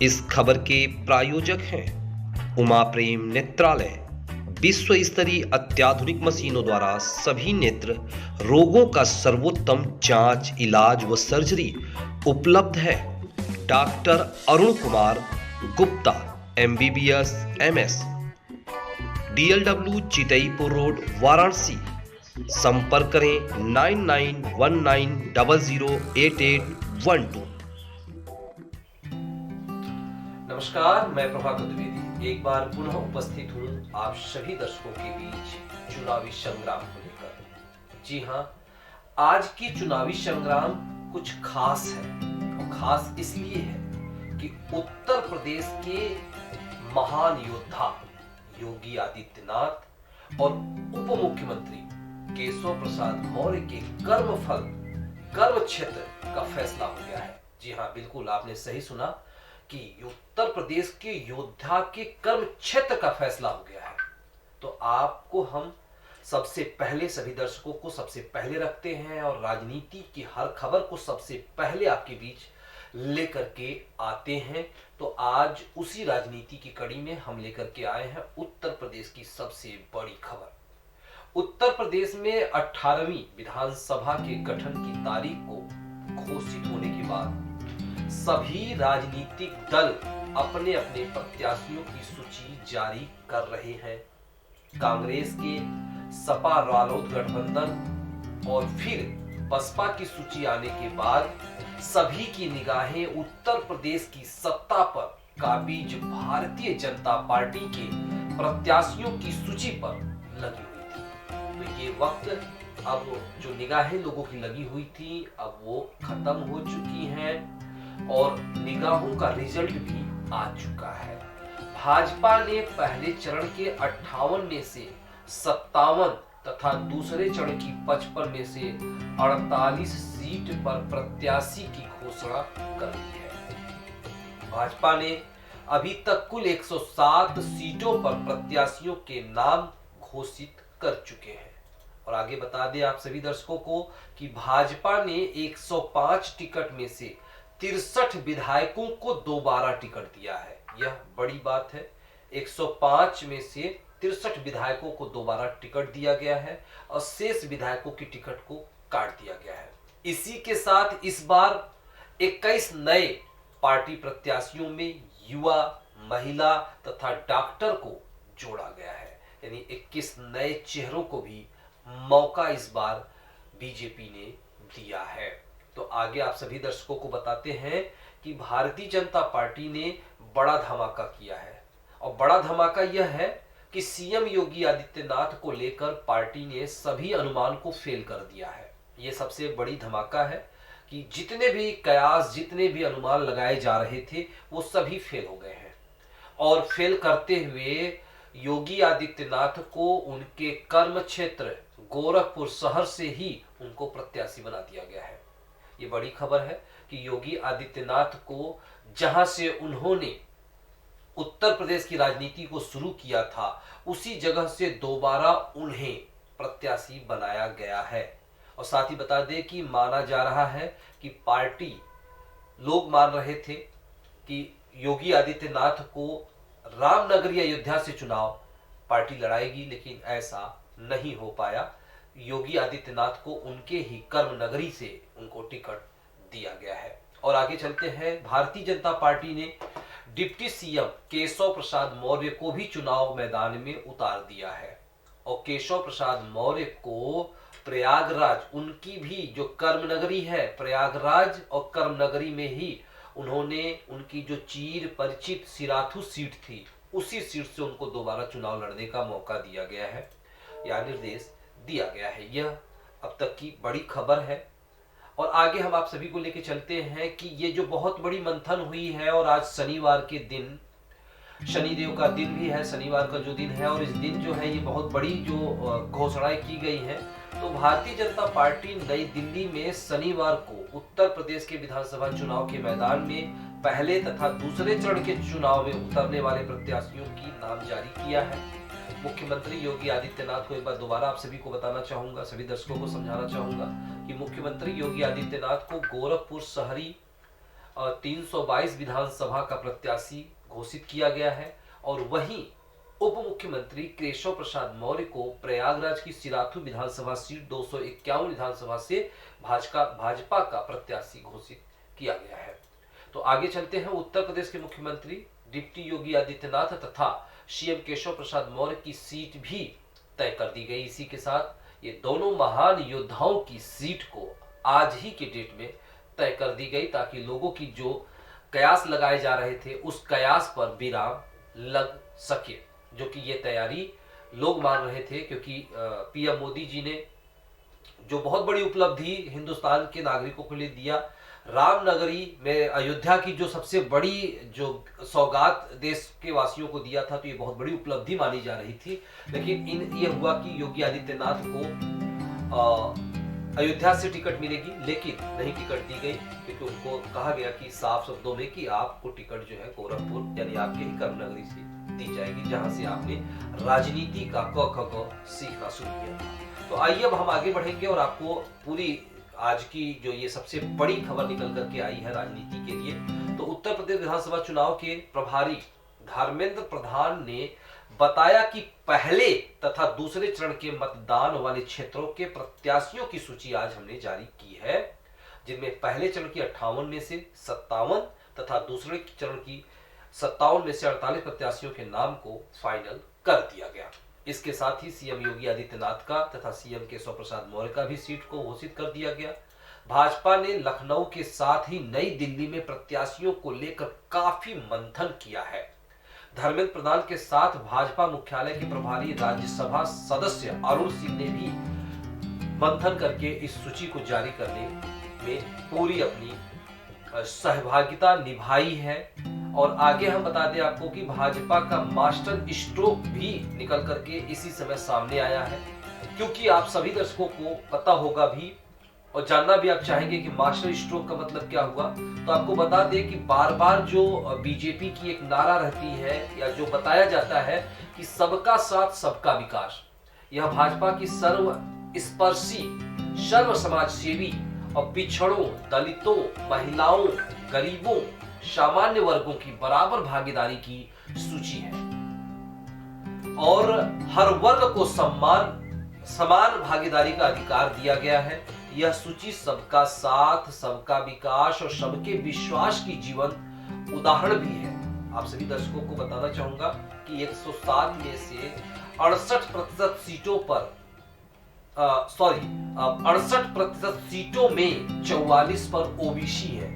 इस खबर के प्रायोजक हैं उमा प्रेम नेत्रालय। विश्व स्तरीय अत्याधुनिक मशीनों द्वारा सभी नेत्र रोगों का सर्वोत्तम जांच, इलाज व सर्जरी उपलब्ध है। Doctor Arun Kumar Gupta, MBBS MS, DLW Chitaipur road, Varanasi. संपर्क करें 9919008812। नमस्कार, मैं प्रभाकर द्विवेदी एक बार पुनः उपस्थित हूँ आप सभी दर्शकों के बीच चुनावी संग्राम को लेकर। जी हाँ, आज की चुनावी संग्राम कुछ खास है और खास इसलिए है कि उत्तर प्रदेश के महान योद्धा योगी आदित्यनाथ और उप मुख्यमंत्री केशव प्रसाद मौर्य के कर्म क्षेत्र का फैसला हो गया है। जी हाँ, बिल्कुल आपने सही सुना कि उत्तर प्रदेश के योद्धा के कर्म क्षेत्र का फैसला हो गया है। तो आपको हम सबसे पहले, सभी दर्शकों को सबसे पहले रखते हैं और राजनीति की हर खबर को सबसे पहले आपके बीच लेकर के आते हैं। तो आज उसी राजनीति की कड़ी में हम लेकर के आए हैं उत्तर प्रदेश की सबसे बड़ी खबर। उत्तर प्रदेश में 18वीं विधानसभा के गठन की तारीख को घोषित होने के बाद सभी राजनीतिक दल अपने अपने प्रत्याशियों की सूची जारी कर रहे हैं। कांग्रेस के सपा रालोद गठबंधन और फिर बसपा की सूची आने के बाद सभी की निगाहें उत्तर प्रदेश की सत्ता पर काबिज भारतीय जनता पार्टी के प्रत्याशियों की सूची पर लगी हुई थी। तो ये वक्त, अब जो निगाहें लोगों की लगी हुई थी, अब वो खत्म हो चुकी हैं और निगाहों का रिजल्ट भी आ चुका है। भाजपा ने पहले चरण के 58 में से 57 तथा दूसरे चरण की 55 में से 48 सीट पर प्रत्याशी की घोषणा कर दी है। भाजपा ने अभी तक कुल 107 सीटों पर प्रत्याशियों के नाम घोषित कर चुके हैं। और आगे बता दें आप सभी दर्शकों को कि भाजपा ने 105 टिकट में से 63 विधायकों को दोबारा टिकट दिया है। यह बड़ी बात है। 105 में से 63 विधायकों को दोबारा टिकट दिया गया है और शेष विधायकों की टिकट को काट दिया गया है। इसी के साथ इस बार 21 नए पार्टी प्रत्याशियों में युवा, महिला तथा डॉक्टर को जोड़ा गया है। यानी 21 नए चेहरों को भी मौका इस बार बीजेपी ने दिया है। तो आगे आप सभी दर्शकों को बताते हैं कि भारतीय जनता पार्टी ने बड़ा धमाका किया है। और बड़ा धमाका यह है कि सीएम योगी आदित्यनाथ को लेकर पार्टी ने सभी अनुमान को फेल कर दिया है। यह सबसे बड़ी धमाका है कि जितने भी कयास, जितने भी अनुमान लगाए जा रहे थे, वो सभी फेल हो गए हैं। और फेल करते हुए योगी आदित्यनाथ को उनके कर्म क्षेत्र गोरखपुर शहर से ही उनको प्रत्याशी बना दिया गया है। ये बड़ी खबर है कि योगी आदित्यनाथ को जहां से उन्होंने उत्तर प्रदेश की राजनीति को शुरू किया था, उसी जगह से दोबारा उन्हें प्रत्याशी बनाया गया है। और साथ ही बता दें कि माना जा रहा है कि पार्टी, लोग मान रहे थे कि योगी आदित्यनाथ को रामनगरी अयोध्या से चुनाव पार्टी लड़ाएगी, लेकिन ऐसा नहीं हो पाया। योगी आदित्यनाथ को उनके ही कर्म नगरी से उनको टिकट दिया गया है। और आगे चलते हैं। भारतीय जनता पार्टी ने डिप्टी सीएम केशव प्रसाद मौर्य को भी चुनाव मैदान में उतार दिया है। और केशव प्रसाद मौर्य को प्रयागराज, उनकी भी जो कर्म नगरी है प्रयागराज और कर्म नगरी में ही उन्होंने उनकी जो चीर परिचित सिराथू सीट थी, उसी सीट से उनको दोबारा चुनाव लड़ने का मौका दिया गया है या निर्देश दिया गया है। यह अब तक की बड़ी खबर है। और आगे हम आप सभी को लेकर चलते हैं कि ये जो बहुत बड़ी मंथन हुई है, और आज शनिवार के दिन, शनिदेव का दिन भी है, शनिवार का जो दिन है, और इस दिन जो है ये बहुत बड़ी जो घोषणाएं की गई हैं। तो भारतीय जनता पार्टी नई दिल्ली में शनिवार को उत्तर प्रदेश के विधानसभा चुनाव के मैदान में पहले तथा दूसरे चरण के चुनाव में उतरने वाले प्रत्याशियों की नाम जारी किया है। मुख्यमंत्री योगी आदित्यनाथ को एक बार दोबारा आप सभी को बताना चाहूंगा, सभी दर्शकों को समझाना चाहूंगा कि मुख्यमंत्री योगी आदित्यनाथ को गोरखपुर शहरी 322 विधानसभा का प्रत्याशी घोषित किया गया है। और वहीं उप मुख्यमंत्री केशव प्रसाद मौर्य को प्रयागराज की सिराथू विधानसभा सीट 251 विधानसभा से भाजपा का प्रत्याशी घोषित किया गया है। तो आगे चलते हैं। उत्तर प्रदेश के मुख्यमंत्री डिप्टी योगी आदित्यनाथ तथा सीएम केशव प्रसाद मौर्य की सीट भी तय कर दी गई। इसी के साथ ये दोनों महान योद्धाओं की सीट को आज ही के डेट में तय कर दी गई, ताकि लोगों की जो कयास लगाए जा रहे थे उस कयास पर विराम लग सके, जो कि ये तैयारी लोग मान रहे थे। क्योंकि पीएम मोदी जी ने जो बहुत बड़ी उपलब्धि हिंदुस्तान के नागरिकों के लिए दिया, रामनगरी में अयोध्या की जो सबसे बड़ी जो सौगात देश के वासियों को दिया था, तो ये बहुत बड़ी उपलब्धि मानी जा रही थी। लेकिन ये हुआ कि योगी आदित्यनाथ को अयोध्या से टिकट मिलेगी, लेकिन नहीं टिकट दी गई, क्योंकि उनको कहा गया कि साफ शब्दों में कि आपको टिकट जो है गोरखपुर यानी आपके ही कर्मनगरी से दी जाएगी, जहां से आपने राजनीति का क ख ग सीखना शुरू किया। तो आइए अब हम आगे बढ़ेंगे और आपको पूरी आज की जो ये सबसे बड़ी खबर निकल करके आई है राजनीति के लिए। तो उत्तर प्रदेश विधानसभा चुनाव के प्रभारी धर्मेंद्र प्रधान ने बताया कि पहले तथा दूसरे चरण के मतदान वाले क्षेत्रों के प्रत्याशियों की सूची आज हमने जारी की है, जिनमें पहले चरण की 58 में से 57 तथा दूसरे चरण की 57 में से 48 प्रत्याशियों के नाम को फाइनल कर दिया गया। इसके साथ ही सीएम योगी आदित्यनाथ का तथा सीएम केशव प्रसाद मौर्य का भी सीट को घोषित कर दिया गया। भाजपा ने लखनऊ के साथ ही नई दिल्ली में प्रत्याशियों को लेकर काफी मंथन किया है। धर्मेंद्र प्रधान के साथ भाजपा मुख्यालय के प्रभारी राज्यसभा सदस्य अरुण सिंह ने भी मंथन करके इस सूची को जारी करने में पूरी अपनी सहभागिता निभाई है। और आगे हम बता दें आपको कि भाजपा का मास्टर स्ट्रोक भी निकल करके इसी समय सामने आया है, क्योंकि आप सभी दर्शकों को पता होगा भी और जानना भी आप चाहेंगे कि मास्टर स्ट्रोक का मतलब क्या हुआ। तो आपको बता दें कि बार बार जो बीजेपी की एक नारा रहती है या जो बताया जाता है कि सबका साथ सबका विकास, यह भाजपा की सर्वस्पर्शी सर्व समाज सेवी और पिछड़ों, दलितों, महिलाओं, गरीबों, सामान्य वर्गों की बराबर भागीदारी की सूची है और हर वर्ग को समान भागीदारी का अधिकार दिया गया है। यह सूची सबका साथ, सबका विकास और सबके विश्वास की जीवन उदाहरण भी है। आप सभी दर्शकों को बताना चाहूंगा कि 107 में से 68% सीटों पर 68% सीटों में 44 पर ओबीसी है,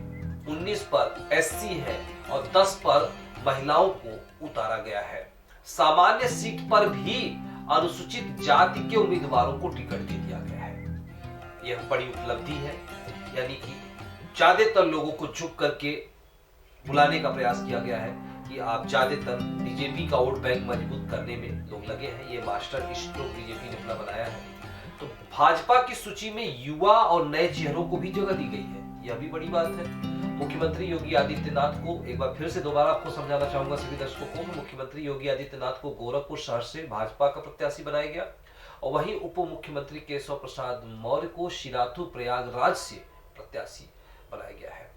19 पर एससी है और 10 पर महिलाओं को उतारा गया है। सामान्य सीट पर भी अनुसूचित जाति के उम्मीदवारों को टिकट दे दिया गया है। यह बड़ी उपलब्धि है, यानी कि ज्यादातर लोगों को झुक करके बुलाने का प्रयास किया गया है कि आप ज्यादातर बीजेपी का वोट बैंक मजबूत करने में लोग लगे हैं। ये मास्टर स्ट्रोक बीजेपी ने अपना बनाया है। तो भाजपा की सूची में युवा और नए चेहरों को भी जगह दी गई है, यह भी बड़ी बात है। मुख्यमंत्री योगी आदित्यनाथ को एक बार फिर से दोबारा आपको समझाना चाहूंगा सभी दर्शकों को कि मुख्यमंत्री योगी आदित्यनाथ को गोरखपुर शहर से भाजपा का प्रत्याशी बनाया गया और वहीं उप मुख्यमंत्री केशव प्रसाद मौर्य को शिराथू प्रयागराज से प्रत्याशी बनाया गया है।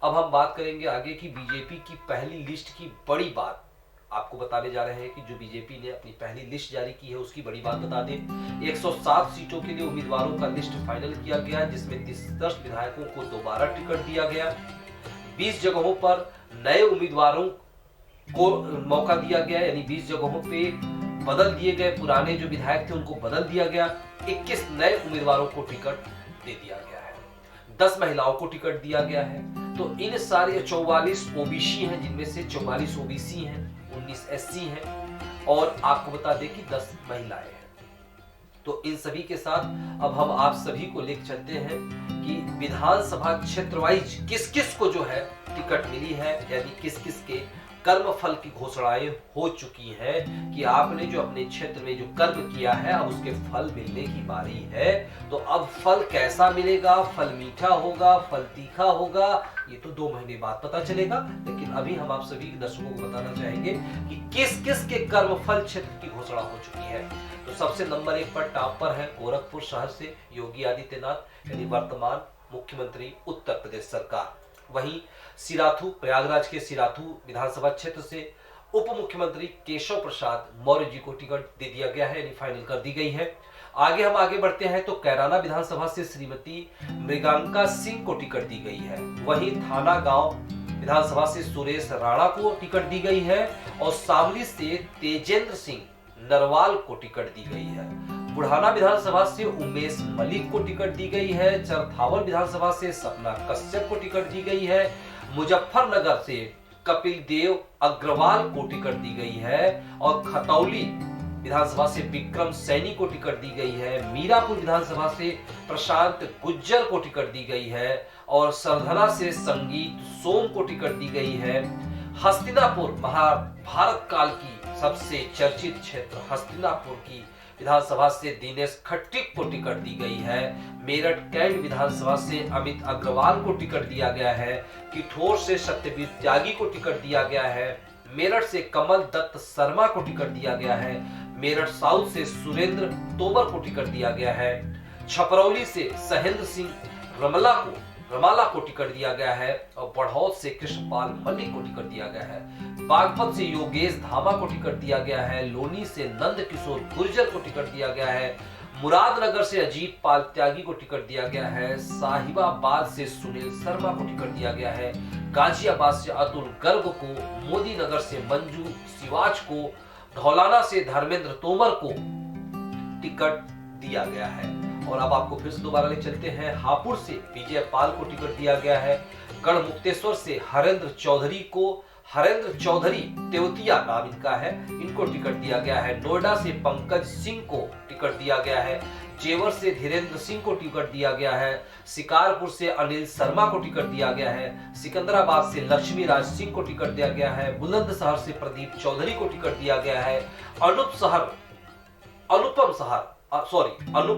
अब हम बात करेंगे आगे की बीजेपी की पहली लिस्ट की बड़ी बात आपको बताने जा रहे हैं कि जो बीजेपी ने अपनी पहली लिस्ट जारी की है उसकी बड़ी बात बता दें। 107 सीटों के लिए उम्मीदवारों का लिस्ट फाइनल किया गया, जिसमें 10 विधायकों को दोबारा टिकट दिया गया। 20 जगहों पर नए उम्मीदवारों को मौका दिया गया, यानी 20 जगहों पे बदल दिए गए, पुराने जो विधायक थे उनको बदल दिया गया। 21 नए उम्मीदवारों को टिकट दे दिया गया है। 10 महिलाओं को टिकट दिया गया है। तो इन सारे 44 ओबीसी हैं, जिनमें से 44 ओबीसी हैं, 19 एससी हैं और आपको बता दें कि 10 महिलाएं हैं। तो इन सभी के साथ अब हम आप सभी को लेकर चलते हैं कि विधानसभा क्षेत्र वाइज किस किस को जो है टिकट मिली है, यानी किस किस के कर्म फल की घोषणाएं हो चुकी हैं कि आपने जो अपने क्षेत्र में जो कर्म किया है अब उसके फल मिलने की बारी है। तो अब फल कैसा मिलेगा, फल मीठा होगा, फल तीखा होगा, ये तो 2 महीने बाद पता चलेगा। लेकिन अभी हम आप सभी दर्शकों को बताना चाहेंगे कि किस किस के कर्म फल क्षेत्र की घोषणा हो चुकी है। तो सबसे नंबर 1 पर टॉप पर है गोरखपुर शहर से योगी आदित्यनाथ, यानी वर्तमान मुख्यमंत्री उत्तर प्रदेश सरकार। वहीं सिराथू, प्रयागराज के सिराथू विधानसभा क्षेत्र से उप मुख्यमंत्री केशव प्रसाद मौर्य जी को टिकट दे दिया गया है, यानी फाइनल कर दी गई है। आगे बढ़ते हैं तो कैराना विधानसभा से श्रीमती मृगांका सिंह को टिकट दी गई है। वहीं थाना गांव विधानसभा से सुरेश राणा को टिकट दी गई है और शामली से तेजेंद्र सिंह नरवाल को टिकट दी गई है। बुढ़ाना विधानसभा से उमेश मलिक को टिकट दी गई है। चरथावल विधानसभा से सपना कश्यप को टिकट दी गई है। मुजफ्फरनगर से कपिल देव अग्रवाल को टिकट दी गई है और खतौली विधानसभा से विक्रम सैनी को टिकट दी गई है। मीरापुर विधानसभा से प्रशांत गुज्जर को टिकट दी गई है और सरधना से संगीत सोम को टिकट दी गई है। हस्तिनापुर, महाभारत काल की सबसे चर्चित क्षेत्र हस्तिनापुर की विधानसभा से दिनेश खट्टिक को टिकट दी गई है। मेरठ कैंट विधानसभा से अमित अग्रवाल को टिकट दिया गया है। किठौर से सत्यवीर त्यागी को टिकट दिया गया है। मेरठ से कमल दत्त शर्मा को टिकट दिया गया है। मेरठ साउथ से सुरेंद्र तोमर को टिकट दिया गया है। छपरौली से सहेंद्र सिंह रमाला को टिकट दिया गया है और बढ़ौत से कृष्णपाल मल्लिक को टिकट दिया गया है। बागपत से योगेश धामा को टिकट दिया गया है। लोनी से नंद किशोर गुर्जर को टिकट दिया गया है। मुरादनगर से अजीत पाल त्यागी को टिकट दिया गया है। साहिबाबाद से सुनील शर्मा को टिकट दिया गया है। गाजियाबाद से अतुल गर्ग को, मोदी नगर से मंजू सिवाच को, धौलाना से धर्मेंद्र तोमर को टिकट दिया गया है। और अब आपको फिर से दोबारा ले चलते हैं। हापुड़ से विजय पाल को टिकट दिया गया है। गढ़मुक्तेश्वर से हरेंद्र चौधरी तेवतिया नाम इनका है, इनको टिकट दिया गया है। नोएडा से पंकज सिंह को टिकट दिया गया है। जेवर से धीरेन्द्र सिंह को टिकट दिया गया है। शिकारपुर से अनिल शर्मा को टिकट दिया गया है। सिकंदराबाद से लक्ष्मी राज सिंह को टिकट दिया गया है। बुलंदशहर से प्रदीप चौधरी को टिकट दिया गया है। अनूप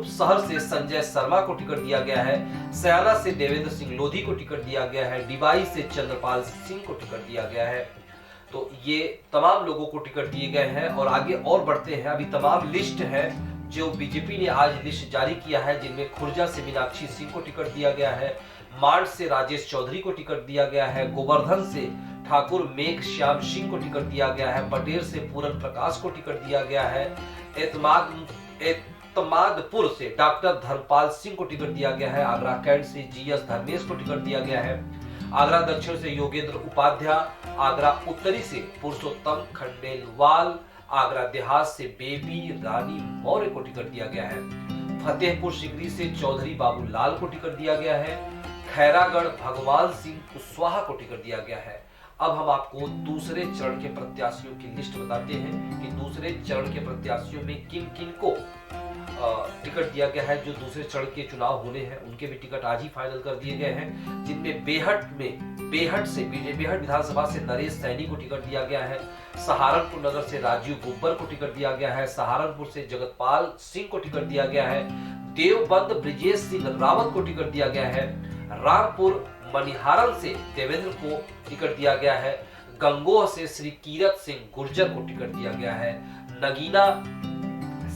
शहर से संजय शर्मा को टिकट दिया गया है। सयाना से देवेंद्र सिंह लोधी को टिकट दिया गया है। डिबाई से चंद्रपाल सिंह को टिकट दिया गया है। तो ये तमाम लोगों को टिकट दिए गए हैं और आगे और बढ़ते हैं। अभी तमाम लिस्ट है जो बीजेपी ने आज लिस्ट जारी किया है, जिनमें खुर्जा से मीनाक्षी सिंह को टिकट दिया गया है। मांड से राजेश चौधरी को टिकट दिया गया है। गोवर्धन से ठाकुर मेघ श्याम सिंह को टिकट दिया गया है। पटेल से पूरन प्रकाश को टिकट दिया गया है। एतमादपुर से डॉक्टर धर्मपाल सिंह को टिकट दिया गया है। आगरा कैंट से जीएस धर्मेश को टिकट दिया गया है। आगरा दक्षिण से योगेंद्र उपाध्याय, आगरा उत्तरी से पुरुषोत्तम खंडेलवाल, आगरा देहात से बेबी रानी मौर्य को टिकट दिया गया है। फतेहपुर सिकरी से चौधरी बाबूलाल को टिकट दिया गया है। खैरागढ़ भगवान सिंह कुशवाहा को टिकट दिया गया है। अब हम आपको दूसरे चरण के प्रत्याशियों की लिस्ट बताते हैं कि दूसरे चरण के प्रत्याशियों में किन किन को टिकट दिया गया है। जो दूसरे चरण के चुनाव होने हैं उनके भी टिकट आज ही फाइनल कर दिए गए हैं, जिनमें बेहट विधानसभा से नरेश सैनी को टिकट दिया गया है। सहारनपुर नगर से राजीव गुब्बर को टिकट दिया गया है। सहारनपुर से जगतपाल सिंह को टिकट दिया गया है। देवबंद ब्रिजेश सिंह रावत को टिकट दिया गया है। रामपुर मनिहारन से देवेंद्र को टिकट दिया गया है। गंगोह से श्री कीरत सिंह गुर्जर को टिकट दिया गया है। नगीना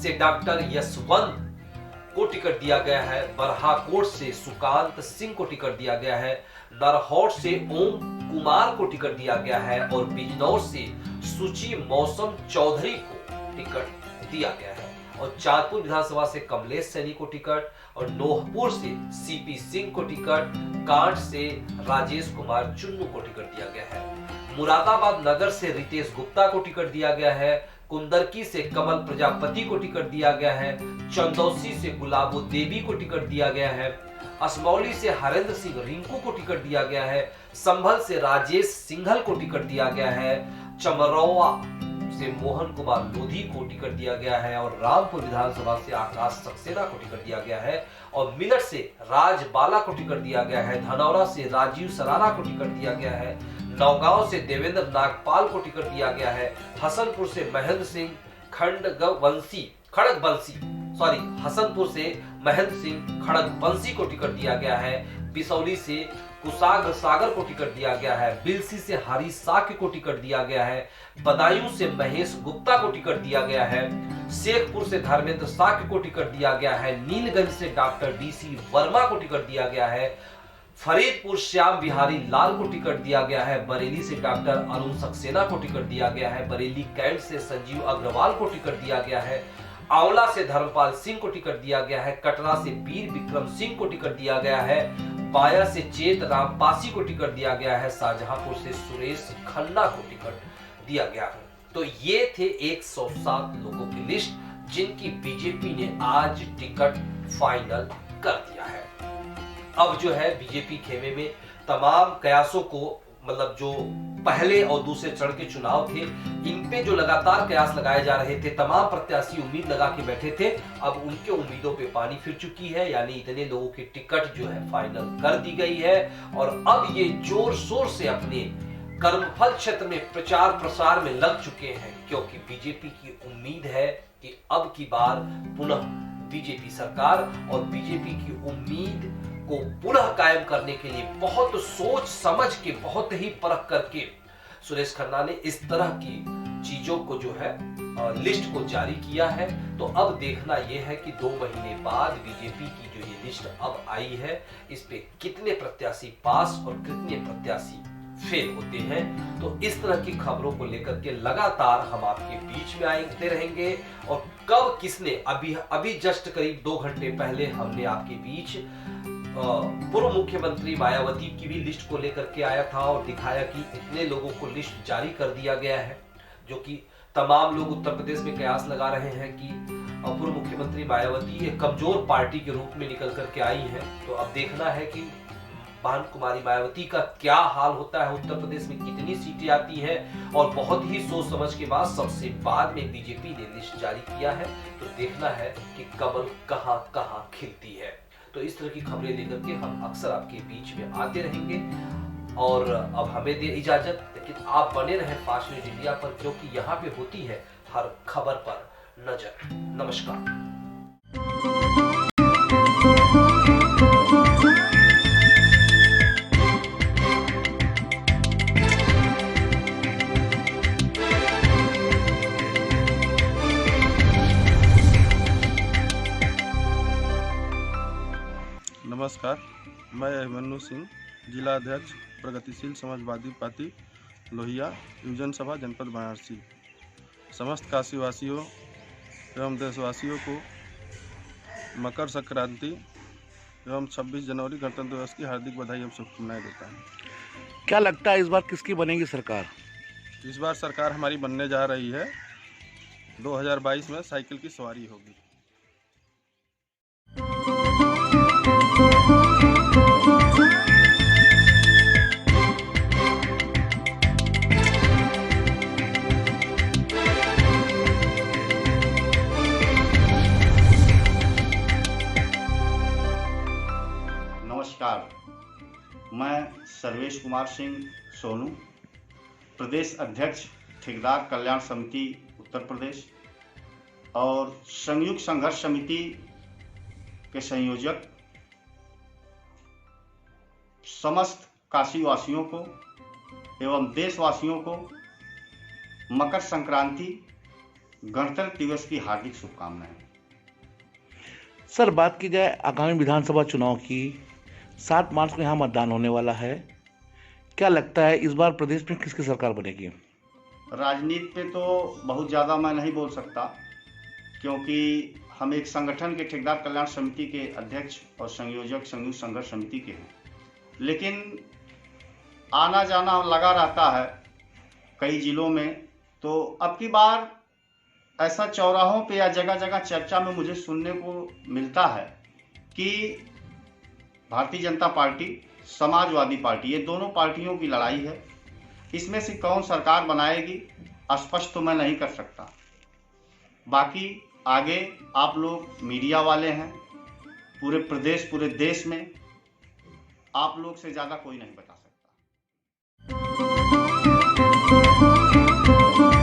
से डॉक्टर यशवंत को टिकट दिया गया है। बरहाकोट से सुकांत सिंह को टिकट दिया गया है। नरहौट से ओम कुमार को टिकट दिया गया है और बिजनौर से सुची मौसम चौधरी को टिकट दिया गया है। और चांदपुर विधानसभा से कमलेश सैनी को टिकट और नोहपुर से सीपी सिंह को ticket, can't say Rajesh Kumar Chunnu को टिकट दिया गया है। मुरादाबाद नगर से रितेश गुप्ता को टिकट दिया गया है। कुंदरकी से कमल प्रजापति को टिकट दिया गया है। चंदौसी से गुलाबो देवी को टिकट दिया गया है। असमौली से हरेंद्र सिंह रिंकू को टिकट दिया गया है। संभल से राजेश सिंघल को टिकट दिया गया है। चमरौआ से मोहन कुमार लोधी को टिकट दिया गया है और रामपुर विधानसभा से आकाश सक्सेना को टिकट दिया गया है और मिलट से राज बाला को टिकट दिया गया है। धनौरा से राजीव सरारा को टिकट दिया गया है। नौगांव से देवेंद्र नागपाल को टिकट दिया गया है। हसनपुर से महेंद्र सिंह हसनपुर से महेंद्र सिंह खड़गवंशी को टिकट दिया गया है। बिसौली से कुशाग्र सागर को टिकट दिया गया है। बिलसी से हरी साक्य को टिकट दिया गया है। बदायूं से महेश गुप्ता को टिकट दिया गया है। शेखपुर से धर्मेंद्र साक्य को टिकट दिया गया है। नीलगंज से डॉक्टर डीसी वर्मा को टिकट दिया गया है। फरीदपुर श्याम बिहारी लाल को टिकट दिया गया है, बरेली से डॉक्टर अरुण सक्सेना को टिकट दिया गया है, बरेली कैंट से संजीव अग्रवाल को टिकट दिया गया है, आंवला से धर्मपाल सिंह को टिकट दिया गया है, कटरा से वीर विक्रम सिंह को टिकट दिया गया है, बाया से चेत राम पासी को टिकट दिया गया है, शाहजहांपुर से सुरेश खन्ना को टिकट दिया गया है। तो ये थे 107 लोगों की लिस्ट जिनकी बीजेपी ने आज टिकट फाइनल कर दिया है। अब जो है बीजेपी खेमे में तमाम कयासों को, मतलब जो पहले और दूसरे चरण के चुनाव थे, इन पे जो लगातार कयास लगाए जा रहे थे, तमाम प्रत्याशी उम्मीद लगा के बैठे थे, अब उनके उम्मीदों पे पानी फिर चुकी है, यानी इतने लोगों की टिकट जो है फाइनल कर दी गई है। और अब ये जोर शोर से अपने कर्मफल क्षेत्र में प्रचार प्रसार में लग चुके हैं, क्योंकि बीजेपी की उम्मीद है कि अब की बार पुनः बीजेपी सरकार, और बीजेपी की उम्मीद को पुनः कायम करने के लिए बहुत सोच समझ के, बहुत ही परख करके सुरेश खन्ना ने इस तरह की चीजों को जो है लिस्ट को जारी किया है। तो अब देखना यह है कि 2 महीने बाद बीजेपी की जो ये लिस्ट अब आई है, इस पे कितने प्रत्याशी पास और कितने प्रत्याशी फेल होते हैं। तो इस तरह की खबरों को लेकर के लगातार हम आपके बीच में आते रहेंगे। और कब किसने, अभी जस्ट करीब 2 घंटे पहले हमने आपके बीच पूर्व मुख्यमंत्री मायावती की भी लिस्ट को लेकर के आया था और दिखाया कि इतने लोगों को लिस्ट जारी कर दिया गया है, जो कि तमाम लोग उत्तर प्रदेश में कयास लगा रहे हैं कि पूर्व मुख्यमंत्री मायावती एक कमजोर पार्टी के रूप में निकल करके आई है। तो अब देखना है कि बहन कुमारी मायावती का क्या हाल होता है, उत्तर प्रदेश में कितनी सीटें आती हैं, और बहुत ही सोच समझ के बाद सबसे बाद में बीजेपी ने लिस्ट जारी किया है। तो देखना है कि कमल कहां कहां खिलती है। तो इस तरह की खबरें लेकर के हम अक्सर आपके बीच में आते रहेंगे। और अब हमें दे इजाजत, लेकिन आप बने रहें फास्ट न्यूज इंडिया पर, क्योंकि यहाँ पे होती है हर खबर पर नजर। नमस्कार। नमस्कार, मैं अभिमन्यु सिंह, जिला अध्यक्ष प्रगतिशील समाजवादी पार्टी लोहिया युवजन सभा जनपद वाराणसी। समस्त काशीवासियों एवं देशवासियों को मकर संक्रांति एवं 26 जनवरी गणतंत्र दिवस की हार्दिक बधाई एवं शुभकामनाएं देता हूँ। क्या लगता है इस बार किसकी बनेगी सरकार? इस बार सरकार हमारी बनने जा रही है, 2022 में साइकिल की सवारी होगी। नमस्कार, मैं सर्वेश कुमार सिंह सोनू, प्रदेश अध्यक्ष ठेकेदार कल्याण समिति उत्तर प्रदेश और संयुक्त संघर्ष समिति के संयोजक, समस्त काशीवासियों को एवं देशवासियों को मकर संक्रांति गणतंत्र दिवस की हार्दिक शुभकामनाएं। सर, बात की जाए आगामी विधानसभा चुनाव की, 7 मार्च को यहाँ मतदान होने वाला है। क्या लगता है इस बार प्रदेश में किसकी सरकार बनेगी? राजनीति पे तो बहुत ज़्यादा मैं नहीं बोल सकता, क्योंकि हम एक संगठन के ठेकेदार कल्याण समिति के अध्यक्ष और संयोजक संयुक्त संघर्ष समिति के हैं। लेकिन आना जाना लगा रहता है कई जिलों में। तो अब की बार ऐसा चौराहों पे या जगह जगह चर्चा में मुझे सुनने को मिलता है कि भारतीय जनता पार्टी, समाजवादी पार्टी, ये दोनों पार्टियों की लड़ाई है। इसमें से कौन सरकार बनाएगी स्पष्ट तो मैं नहीं कर सकता। बाकी आगे आप लोग मीडिया वाले हैं, पूरे प्रदेश पूरे देश में आप लोग से ज़्यादा कोई नहीं बता सकता।